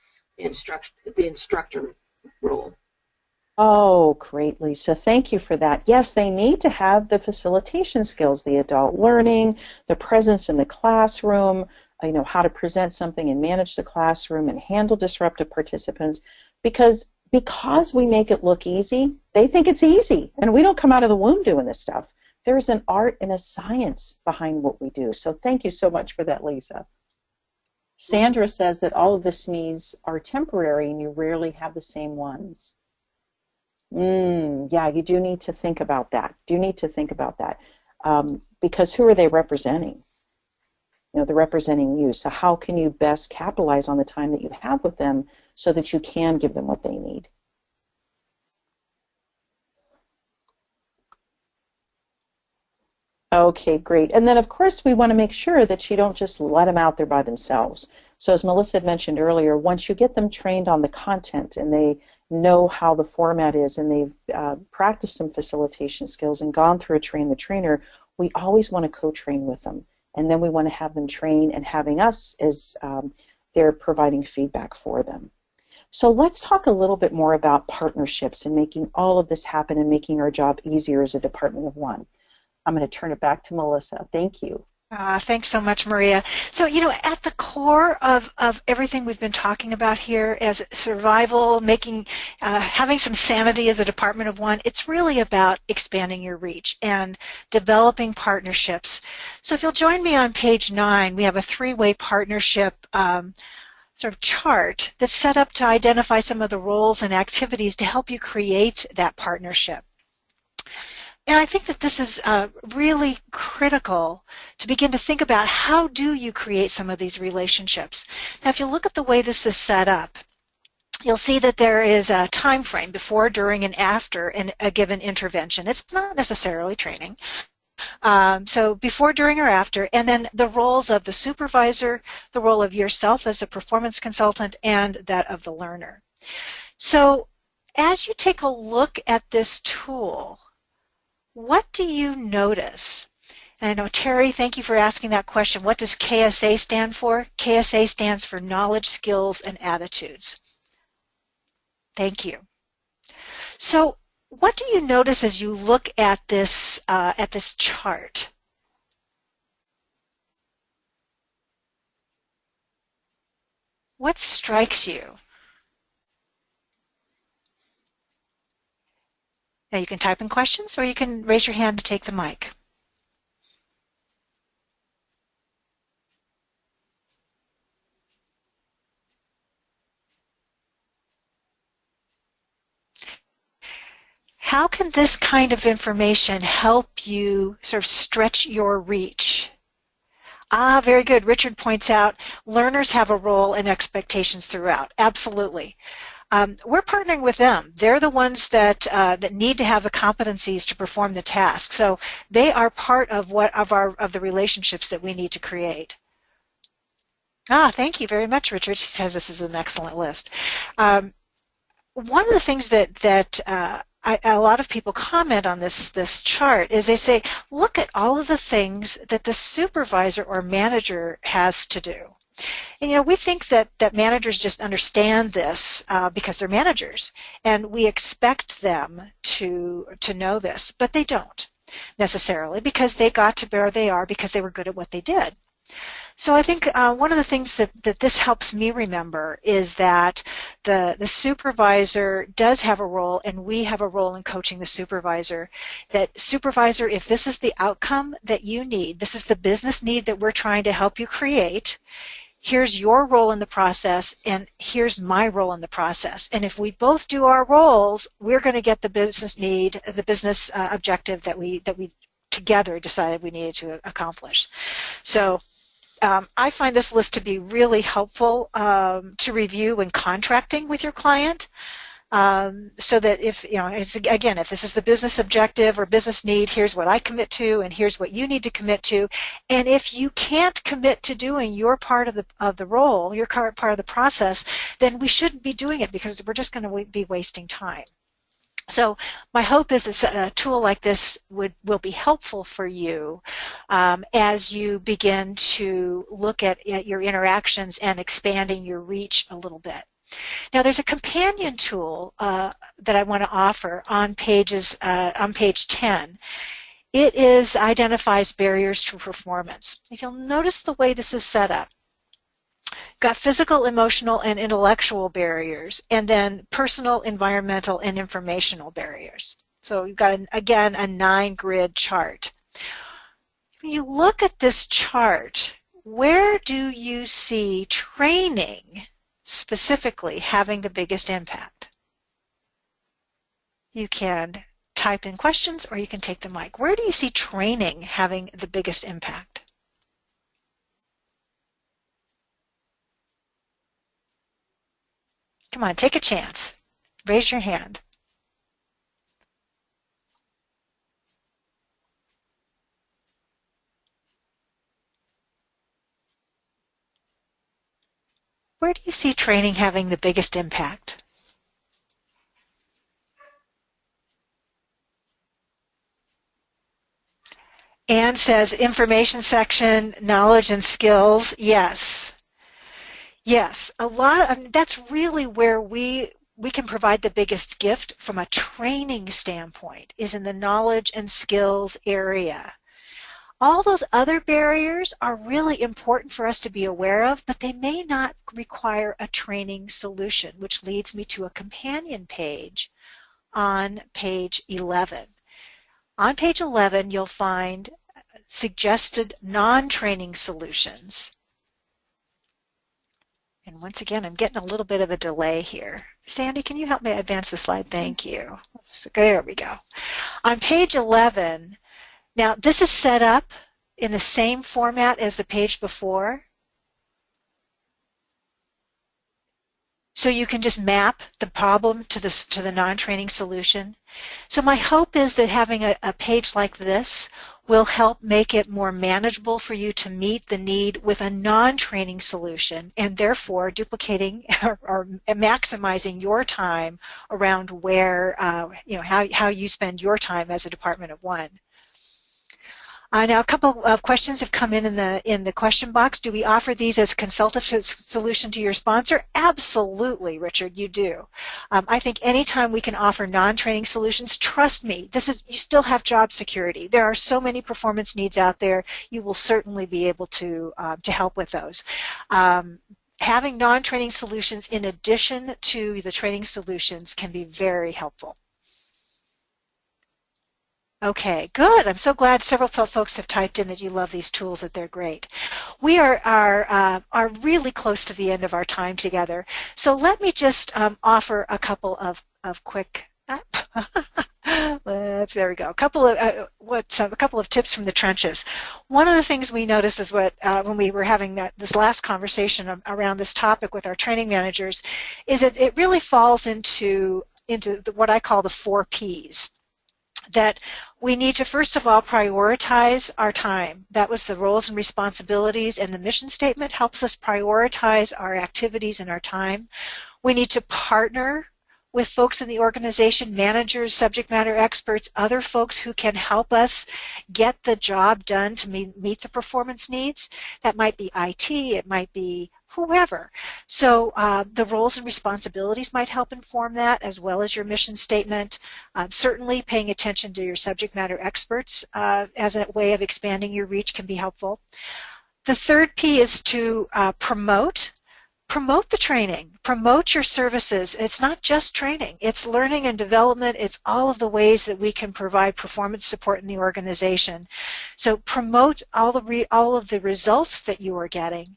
the instructor role. Oh, great, Lisa. Thank you for that. Yes, they need to have the facilitation skills, the adult learning, the presence in the classroom, how to present something and manage the classroom and handle disruptive participants, because we make it look easy, they think it's easy, and we don't come out of the womb doing this stuff. There's an art and a science behind what we do. So thank you so much for that, Lisa. Sandra says that all of the SMEs are temporary and you rarely have the same ones. Yeah, you do need to think about that. Because who are they representing? They're representing you. So how can you best capitalize on the time that you have with them so that you can give them what they need? Okay, great. And then, of course, we want to make sure that you don't just let them out there by themselves. So as Melissa had mentioned earlier, once you get them trained on the content and they know how the format is and they've practiced some facilitation skills and gone through a train the trainer, we always want to co-train with them. And then we want to have them train and having us as they're providing feedback for them. So let's talk a little bit more about partnerships and making all of this happen and making our job easier as a department of one. I'm going to turn it back to Melissa. Thank you. Thanks so much, Maria. So, at the core of everything we've been talking about here as survival, having some sanity as a department of one, it's really about expanding your reach and developing partnerships. So if you'll join me on page 9, we have a 3-way partnership sort of chart that's set up to identify some of the roles and activities to help you create that partnership. And I think that this is really critical to begin to think about how do you create some of these relationships. Now, if you look at the way this is set up, you'll see that there is a time frame before, during, and after a given intervention. It's not necessarily training. So before, during, or after, and then the roles of the supervisor, the role of yourself as a performance consultant, and that of the learner. So as you take a look at this tool, what do you notice? And I know, Terry, thank you for asking that question. What does KSA stand for? KSA stands for Knowledge, Skills, and Attitudes. Thank you. So what do you notice as you look at this chart? What strikes you? Now you can type in questions or you can raise your hand to take the mic. How can this kind of information help you sort of stretch your reach? Ah, very good. Richard points out learners have a role and expectations throughout. Absolutely. We're partnering with them. They're the ones that need to have the competencies to perform the task. So they are part of the relationships that we need to create. Ah, thank you very much, Richard. He says this is an excellent list. One of the things that a lot of people comment on this chart is they say, look at all of the things that the supervisor or manager has to do. And we think that managers just understand this because they're managers, and we expect them to know this, but they don't necessarily, because they got to where they are because they were good at what they did. So I think one of the things that this helps me remember is that the supervisor does have a role, and we have a role in coaching the supervisor. That supervisor, if this is the outcome that you need, this is the business need that we're trying to help you create, here's your role in the process, and here's my role in the process. And if we both do our roles, we're going to get the business need, the business objective that we together decided we needed to accomplish. So I find this list to be really helpful to review when contracting with your client, so that if this is the business objective or business need, here's what I commit to, and here's what you need to commit to. And if you can't commit to doing your part of the role, your part of the process, then we shouldn't be doing it, because we're just going to be wasting time. So my hope is that a tool like this will be helpful for you as you begin to look at your interactions and expanding your reach a little bit. Now there's a companion tool that I want to offer on page 10. It identifies barriers to performance. If you'll notice the way this is set up, got physical, emotional, and intellectual barriers, and then personal, environmental, and informational barriers. So you've got, again, a 9-grid chart. When you look at this chart, where do you see training specifically having the biggest impact? You can type in questions or you can take the mic. Where do you see training having the biggest impact? Come on, take a chance. Raise your hand. Where do you see training having the biggest impact? Anne says information section, knowledge and skills. Yes. Yes, that's really where we can provide the biggest gift from a training standpoint, is in the knowledge and skills area. All those other barriers are really important for us to be aware of, but they may not require a training solution, which leads me to a companion page on page 11. On page 11, you'll find suggested non-training solutions. And once again, I'm getting a little bit of a delay here. Sandy, can you help me advance the slide? Thank you. There we go. On page 11, now this is set up in the same format as the page before. So you can just map the problem to the non-training solution. So my hope is that having a page like this will help make it more manageable for you to meet the need with a non-training solution, and therefore duplicating or maximizing your time around where, how you spend your time as a department of one. Now, a couple of questions have come in the question box. Do we offer these as a consultative solution to your sponsor? Absolutely, Richard, you do. I think anytime we can offer non-training solutions, trust me, you still have job security. There are so many performance needs out there. You will certainly be able to help with those. Having non-training solutions in addition to the training solutions can be very helpful. Okay, good. I'm so glad several folks have typed in that you love these tools, that they're great. We are really close to the end of our time together, so let me just offer a couple of quick. There we go. A couple of tips from the trenches. One of the things we noticed is when we were having this last conversation around this topic with our training managers, is that it really falls into what I call the 4 Ps. That we need to, first of all, prioritize our time. That was the roles and responsibilities, and the mission statement helps us prioritize our activities and our time. We need to partner with folks in the organization, managers, subject matter experts, other folks who can help us get the job done to meet the performance needs. That might be IT, it might be whoever. So the roles and responsibilities might help inform that, as well as your mission statement. Certainly paying attention to your subject matter experts as a way of expanding your reach can be helpful. The third P is to promote the training, promote your services. It's not just training, it's learning and development, it's all of the ways that we can provide performance support in the organization. So promote all of the results that you are getting.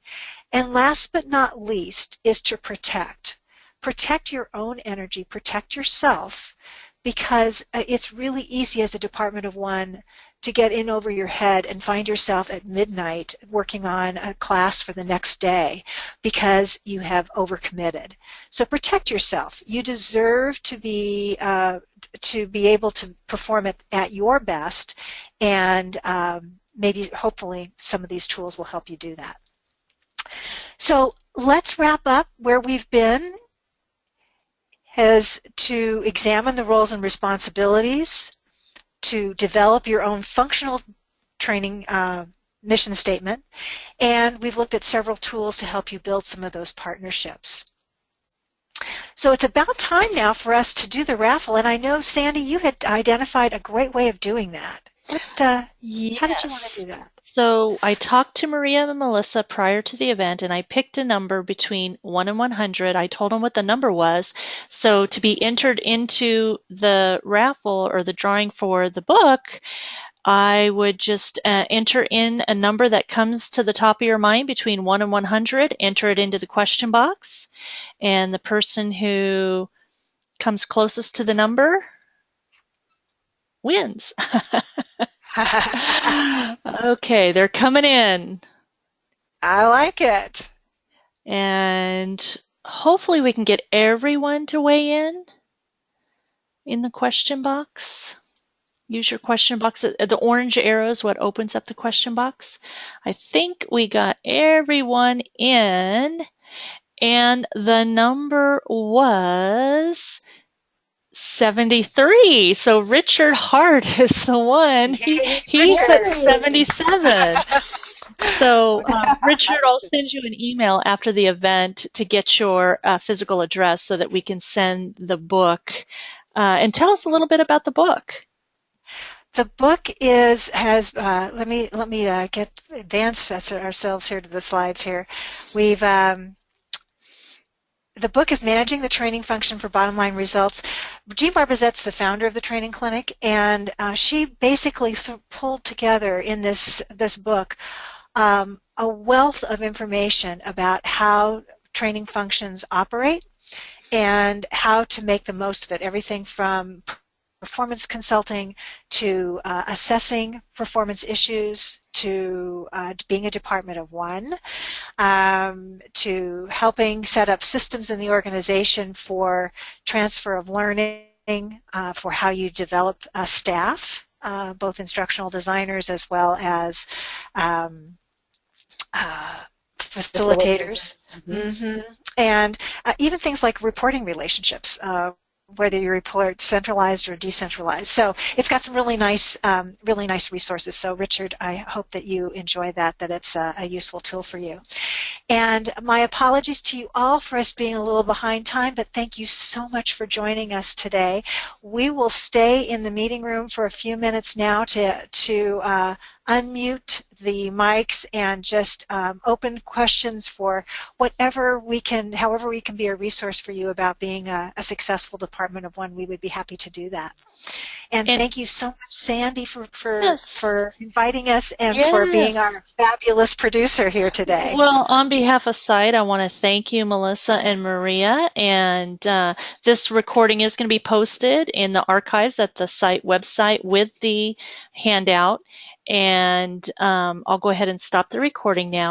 And last but not least is to protect. Protect your own energy, protect yourself, because it's really easy as a department of one to get in over your head and find yourself at midnight working on a class for the next day because you have overcommitted. So protect yourself. You deserve to be able to perform at your best, and maybe, hopefully, some of these tools will help you do that. So let's wrap up. Where we've been is to examine the roles and responsibilities, to develop your own functional training mission statement, and we've looked at several tools to help you build some of those partnerships. So it's about time now for us to do the raffle, and I know, Sandy, you had identified a great way of doing that. Yes. How did you want to do that? So I talked to Maria and Melissa prior to the event, and I picked a number between 1 and 100. I told them what the number was. So to be entered into the raffle or the drawing for the book, I would just enter in a number that comes to the top of your mind between 1 and 100, enter it into the question box, and the person who comes closest to the number wins. Okay, they're coming in. I like it. And hopefully we can get everyone to weigh in the question box. Use your question box. The orange arrow is what opens up the question box. I think we got everyone in, and the number was 73. So Richard Hart is the one. He put 77. So Richard, I'll send you an email after the event to get your physical address so that we can send the book. And tell us a little bit about the book. The book has let me advance ourselves here to the slides here. The book is Managing the Training Function for Bottom Line Results. Jean Barbazette's the founder of the training clinic, and she basically pulled together in this book a wealth of information about how training functions operate and how to make the most of it. Everything from performance consulting to assessing performance issues to being a department of one, to helping set up systems in the organization for transfer of learning, for how you develop staff, both instructional designers as well as facilitators. Mm-hmm. And even things like reporting relationships. whether you report centralized or decentralized. So it's got some really nice resources. So Richard, I hope that you enjoy that it's a useful tool for you. And my apologies to you all for us being a little behind time, but thank you so much for joining us today. We will stay in the meeting room for a few minutes now to unmute the mics and just open questions for however we can be a resource for you about being a successful Department of One. We would be happy to do that. And thank you so much, Sandy, for inviting us and for being our fabulous producer here today. Well, on behalf of SITE, I want to thank you, Melissa and Maria. And this recording is going to be posted in the archives at the SITE website with the handout. And I'll go ahead and stop the recording now.